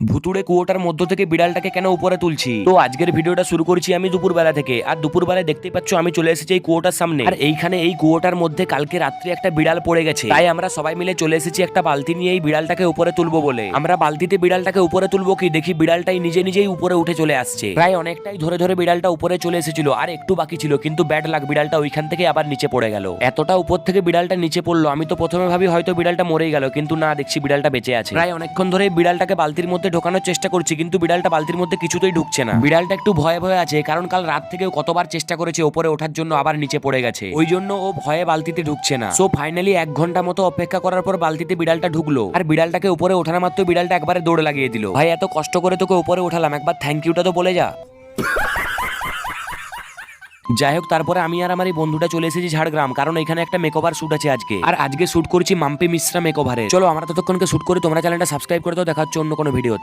ভুতুড়ে কুয়োটার মধ্য থেকে বিড়ালটাকে কেন উপরে তুলছি। তো আজকের ভিডিওটা শুরু করছি আমি দুপুরবেলা থেকে। আর দুপুরবেলায় দেখতেই পাচ্ছ আমি চলে এসেছি এই কুয়োটার সামনে। আর এইখানে এই কুয়োটার মধ্যে কালকে রাত্রে একটা বিড়াল পড়ে গেছে, তাই আমরা সবাই মিলে চলে এসেছি একটা বালতি নিয়ে এই বিড়ালটাকে উপরে তুলবো বলে। আমরা বালতিতে বিড়ালটাকে উপরে তুলবো কি দেখি বিড়ালটাই নিজে নিজেই উপরে উঠে চলে আসছে। প্রায় অনেকটাই ধরে ধরে বিড়ালটা উপরে চলে এসেছিল, আর একটু বাকি ছিল, কিন্তু ব্যাড লাক বিড়ালটা ওইখান থেকে আবার নিচে পড়ে গেল। এতটা উপর থেকে বিড়ালটা নিচে পড়লো, আমি তো প্রথমে ভাবি হয়তো বিড়ালটা মরেই গেল, কিন্তু না, দেখছি বিড়ালটা বেঁচে আছে। প্রায় অনেকক্ষণ ধরে বিড়ালটাকে বালতির মধ্যে ঢোকানোর চেষ্টা করছি, কিন্তু বিড়ালটা বালতির মধ্যে কিছুতেই ঢুকছে না। বিড়ালটা একটু ভয়ে ভয়ে আছে, কারণ কাল রাত থেকে কতবার চেষ্টা করেছে উপরে ওঠার জন্য, আবার নিচে পড়ে গেছে, ওই জন্য ও ভয়ে বালতিতে ঢুকছে না। সো ফাইনালি 1 ঘন্টা মতো অপেক্ষা করার পর বালতিতে বিড়ালটা ঢুকলো, আর বিড়ালটাকে উপরে ওঠার মাত্র বিড়ালটা একবারে দৌড় লাগিয়ে দিল। ভাই এত কষ্ট করে তোকে উপরে উঠালাম, একবার থ্যাংক ইউটা তো বলে যা। যাই হোক, তারপরে আমি আর আমার এই বন্ধুটা চলে এসেছি ঝাড়গ্রাম, কারণ এখানে একটা মেকওভার শুট আছে আজকে, আর আজকে শুট করছি মাম্পি মিশ্রা মেকওভারে। চলো আমরা ততক্ষণকে শুট করি, তোমরা চ্যানেলটা সাবস্ক্রাইব করে দাও, দেখা হচ্ছে অন্য কোনো ভিডিওতে।